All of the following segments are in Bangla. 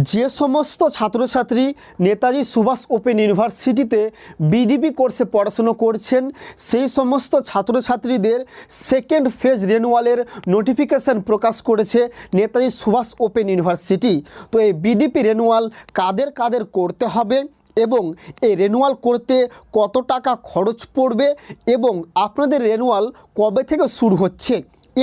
যে সমস্ত ছাত্রছাত্রী নেতাজি সুভাষ ওপেন ইউনিভার্সিটিতে বিডিপি কোর্সে পড়াশুনো করছেন সেই সমস্ত ছাত্রছাত্রীদের সেকেন্ড ফেজ রেনুয়ালের নোটিফিকেশান প্রকাশ করেছে নেতাজি সুভাষ ওপেন ইউনিভার্সিটি। তো এই বিডিপি রেনুয়াল কাদের কাদের করতে হবে এবং এই রেনুয়াল করতে কত টাকা খরচ পড়বে এবং আপনাদের রেনুয়াল কবে থেকে শুরু হচ্ছে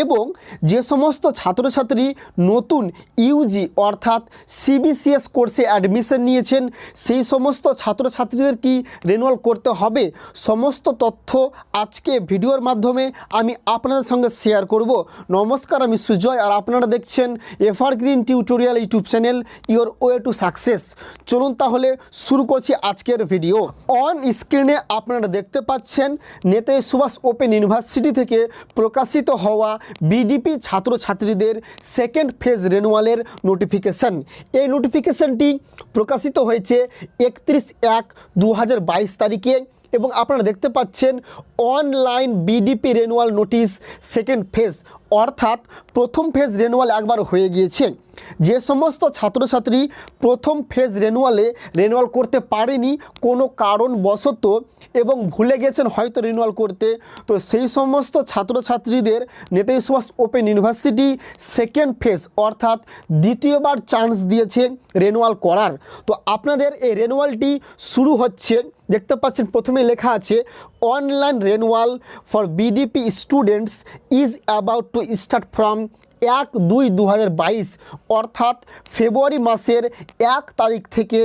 এবং যে সমস্ত ছাত্রছাত্রী নতুন ইউজি অর্থাৎ সিবিসিএস কোর্সে অ্যাডমিশন নিয়েছেন সেই সমস্ত ছাত্রছাত্রীদের কি রেনুয়াল করতে হবে, সমস্ত তথ্য আজকে ভিডিওর মাধ্যমে আমি আপনাদের সঙ্গে শেয়ার করব। নমস্কার, আমি সুজয় আর আপনারা দেখছেন evergreen tutorial YouTube channel, your way to success. চলুন তাহলে শুরু করছি আজকের ভিডিও। অন স্ক্রিনে আপনারা দেখতে পাচ্ছেন নেতাজি সুভাষ ওপেন ইউনিভার্সিটি থেকে প্রকাশিত হওয়া বিডিপি ছাত্রছাত্রীদের সেকেন্ড ফেজ রেনুয়ালের নোটিফিকেশান। এই নোটিফিকেশানটি প্রকাশিত হয়েছে 31/1/2022 তারিখে এবং আপনারা দেখতে পাচ্ছেন online BDP renewal notice second phase, অর্থাৎ প্রথম ফেজ রেনুয়াল একবার হয়ে গিয়েছে। যে সমস্ত ছাত্রছাত্রী প্রথম ফেজ রেনুয়াল করতে পারেনি কোনো কারণবশত এবং ভুলে গেছেন হয়তো রেনুয়াল করতে, তো সেই সমস্ত ছাত্রছাত্রীদের Netaji Subhas open university second phase অর্থাৎ দ্বিতীয়বার চান্স দিয়েছে রেনুয়াল করার। তো আপনাদের এই রেনুয়ালটি শুরু হচ্ছে, দেখতে পাচ্ছেন প্রথমে লেখা আছে online renewal for BDP students is about to start from 1/2/2022 অর্থাৎ ফেব্রুয়ারি মাসের 1 তারিখ থেকে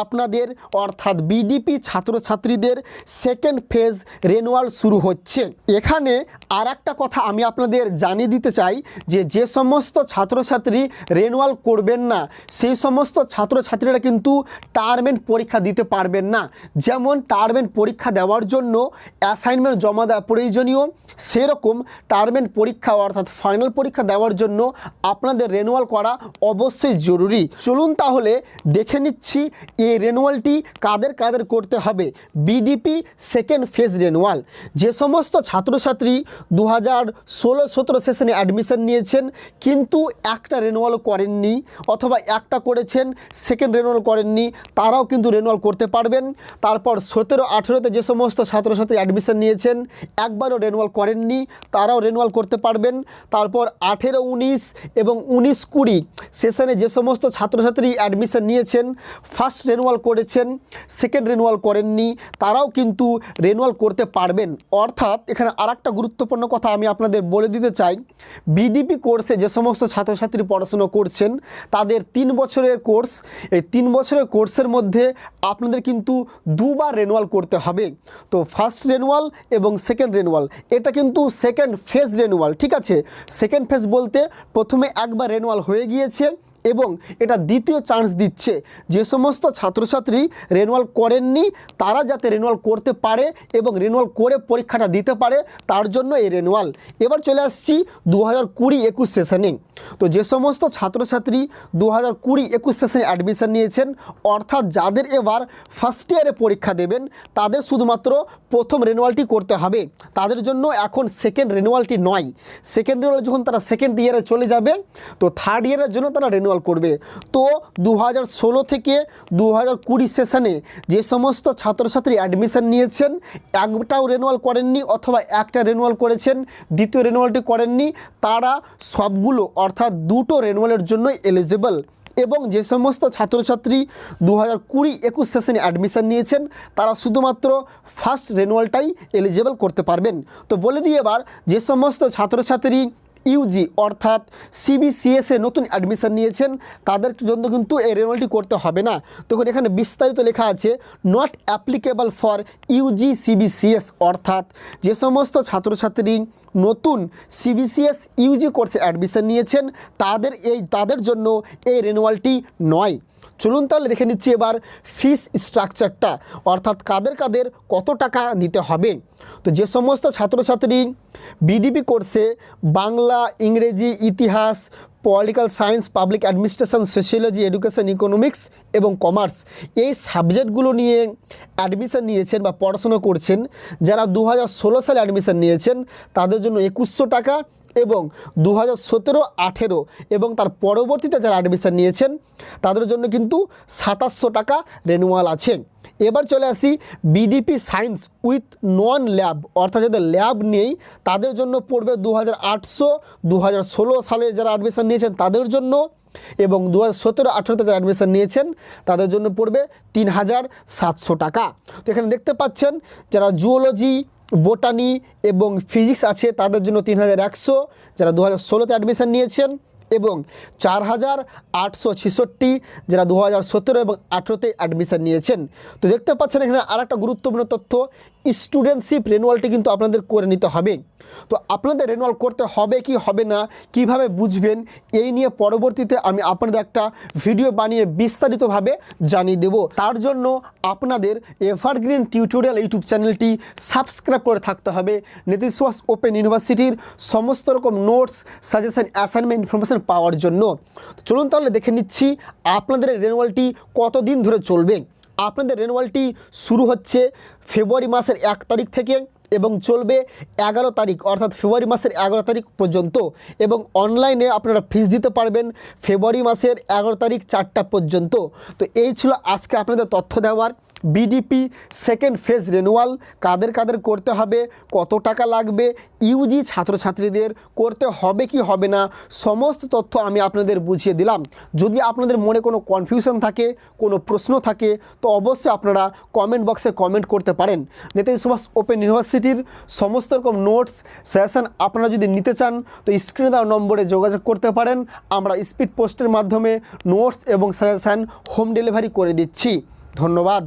আপনাদের অর্থাৎ বিডিপি ছাত্রছাত্রীদের সেকেন্ড ফেজ রেনুয়াল শুরু হচ্ছে। এখানে আর একটা কথা আমি আপনাদের জানিয়ে দিতে চাই যে সমস্ত ছাত্রছাত্রী রেনুয়াল করবেন না সেই সমস্ত ছাত্রছাত্রীরা কিন্তু টার্মেন্ট পরীক্ষা দিতে পারবেন না। যেমন টার্মেন্ট পরীক্ষা দেওয়ার জন্য অ্যাসাইনমেন্ট জমা দেওয়া প্রয়োজনীয়, সেরকম টার্মেন্ট পরীক্ষা অর্থাৎ ফাইনাল পরীক্ষা দেওয়ার জন্য আপনাদের রেনুয়াল করা অবশ্যই জরুরি। চলুন তাহলে দেখে নিচ্ছি এই রেনুয়ালটি কাদের কাদের করতে হবে। বিডিপি সেকেন্ড ফেজ রেনুয়াল, যে সমস্ত ছাত্রছাত্রী 2016-17 সেশনে অ্যাডমিশন নিয়েছেন কিন্তু একটা রেনুয়াল করেননি অথবা একটা করেছেন সেকেন্ড রেনুয়াল করেননি, তারাও কিন্তু রেনুয়াল করতে পারবেন। তারপর 17-18তে যে সমস্ত ছাত্রছাত্রী অ্যাডমিশন নিয়েছেন একবারও রেনুয়াল করেননি, তারাও রেনুয়াল করতে পারবেন। তারপর 18-19 এবং 19-20 সেশনে যে সমস্ত ছাত্রছাত্রী অ্যাডমিশন নিয়েছেন ফার্স্ট রেনুয়াল করেছেন সেকেন্ড রেনুয়াল করেননি, তারাও কিন্তু রেনুয়াল করতে পারবেন। অর্থাৎ এখানে আরেকটা গুরুত্বপূর্ণ কথা আমি আপনাদের বলে দিতে চাই, বিডিপি কোর্সে যে সমস্ত ছাত্রছাত্রী পড়াশুনো করছেন তাদের 3 বছরের কোর্স, এই 3 বছরের কোর্সের মধ্যে আপনাদের কিন্তু দুবার রেনুয়াল করতে হবে। তো ফার্স্ট রেনুয়াল এবং সেকেন্ড রেনুয়াল, এটা কিন্তু সেকেন্ড ফেজ রেনুয়াল, ঠিক আছে। সেকেন্ড ফেজ বলতে প্রথমে একবার রেনুয়াল হয়ে গিয়েছে এবং এটা দ্বিতীয় চান্স দিচ্ছে। যে সমস্ত ছাত্রছাত্রী রেনুয়াল করেননি তারা যাতে রেনুয়াল করতে পারে এবং রেনুয়াল করে পরীক্ষাটা দিতে পারে তার জন্য এই রেনুয়াল। এবার চলে আসছি 2020-21 সেশনে। তো যে সমস্ত ছাত্রছাত্রী 2020-21 সেশনে অ্যাডমিশন নিয়েছেন অর্থাৎ যাদের এবার ফার্স্ট ইয়ারে পরীক্ষা দেবেন তাদের শুধুমাত্র প্রথম রেনুয়ালটি করতে হবে, তাদের জন্য এখন সেকেন্ড রেনুয়ালটি নয়। সেকেন্ড রেনুয়াল যখন তারা সেকেন্ড ইয়ারে চলে যাবে তো থার্ড ইয়ারের জন্য তারা রেনুয়াল করবে। তো 2016 থেকে 2020 সেশনে যে সমস্ত ছাত্রছাত্রী অ্যাডমিশন নিয়েছেন একটাও রেনুয়াল করেননি অথবা একটা রেনুয়াল করেছেন দ্বিতীয় রেনুয়ালটি করেননি, তারা সবগুলো অর্থাৎ দুটো রেনুয়ালের জন্য এলিজিবল। এবং যে সমস্ত ছাত্রছাত্রী 2020-21 সেশনে অ্যাডমিশন নিয়েছেন তারা শুধুমাত্র ফার্স্ট রেনুয়ালটাই এলিজিবল করতে পারবেন। তো বলে দিই এবার যে সমস্ত ছাত্রছাত্রী ইউজি অর্থাৎ সিবিসিএসে নতুন অ্যাডমিশন নিয়েছেন তাদের জন্য কিন্তু এই রেনুয়ালটি করতে হবে না। তখন এখানে বিস্তারিত লেখা আছে not applicable for Yuji CBCS, অর্থাৎ যে সমস্ত ছাত্রছাত্রী নতুন সিবিসিএস ইউজি কোর্সে অ্যাডমিশন নিয়েছেন তাদের জন্য এই রেনুয়ালটি নয়। চলুন তাহলে দেখে নিচ্ছি এবার ফিস স্ট্রাকচারটা, অর্থাৎ কাদের কাদের কত টাকা নিতে হবে। তো যে সমস্ত ছাত্রছাত্রী বিডিপি কোর্সে বাংলা, ইংরেজি, ইতিহাস, political science, public administration, sociology, education, economics এবং কমার্স এই সাবজেক্টগুলো নিয়ে অ্যাডমিশন নিয়েছেন বা পড়াশোনা করছেন, যারা 2016 সালে অ্যাডমিশন নিয়েছেন তাদের জন্য 2100 টাকা এবং 2017-18 এবং তার পরবর্তীতে যারা অ্যাডমিশন নিয়েছেন তাদের জন্য কিন্তু 2700 টাকা রেনুয়াল আছে। এবার চলে আসি BDP science with non lab, অর্থাৎ যাদের ল্যাব নেই তাদের জন্য পড়বে 2800। 2016 সালে যারা অ্যাডমিশন নিয়েছেন তাদের জন্য এবং 2017-18তে যারা অ্যাডমিশন নিয়েছেন তাদের জন্য পড়বে 3700 টাকা। তো এখানে দেখতে পাচ্ছেন যারা জুওলজি, বোটানি এবং ফিজিক্স আছে তাদের জন্য 3100, যারা 2016তে অ্যাডমিশন নিয়েছেন, এবং 4866 যারা 2017 এবং 18তে অ্যাডমিশন নিয়েছেন। তো দেখতে পাচ্ছেন এখানে আর একটা গুরুত্বপূর্ণ তথ্য, স্টুডেন্টশিপ রেনুয়ালটি কিন্তু আপনাদের করে নিতে হবে। তো আপনাদের রেনুয়াল করতে হবে কি হবে না, কিভাবে বুঝবেন, এই নিয়ে পরবর্তীতে আমি আপনাদের একটা ভিডিও বানিয়ে বিস্তারিতভাবে জানিয়ে দেব। তার জন্য আপনাদের এভারগ্রিন টিউটোরিয়াল ইউটিউব চ্যানেলটি সাবস্ক্রাইব করে থাকতে হবে নীতিশ সুভাষ ওপেন ইউনিভার্সিটির সমস্ত রকম নোটস, সাজেশন, অ্যাসাইনমেন্ট, ইনফরমেশন পাওয়ার জন্য। তো চলুন তাহলে দেখে নিচ্ছি আপনাদের রেনুয়ালটি কতদিন ধরে চলবে। আপনাদের রেনুয়ালটি শুরু হচ্ছে ফেব্রুয়ারি মাসের 1 তারিখ থেকে এবং চলবে 11 তারিখ, অর্থাৎ ফেব্রুয়ারি মাসের 11 তারিখ পর্যন্ত, এবং অনলাইনে আপনারা ফিস দিতে পারবেন ফেব্রুয়ারি মাসের 11 তারিখ 4টা পর্যন্ত। তো এই ছিল আজকে আপনাদের তথ্য দেওয়ার। বিডিপি সেকেন্ড ফেজ রেনুয়াল কাদের কাদের করতে হবে, কত টাকা লাগবে, ইউজি ছাত্রছাত্রীদের করতে হবে কি হবে না, সমস্ত তথ্য আমি আপনাদের বুঝিয়ে দিলাম। যদি আপনাদের মনে কোনো কনফিউশন থাকে, কোনো প্রশ্ন থাকে, তো অবশ্যই আপনারা কমেন্ট বক্সে কমেন্ট করতে পারেন। নেতাজি সুভাষ ওপেন ইউনিভার্সিটির সমস্ত রকম নোটস, সাজেশন আপনারা যদি নিতে চান তো স্ক্রিনে দেওয়া নম্বরে যোগাযোগ করতে পারেন। আমরা স্পিড পোস্টের মাধ্যমে নোটস এবং সাজেশন হোম ডেলিভারি করে দিচ্ছি। ধন্যবাদ।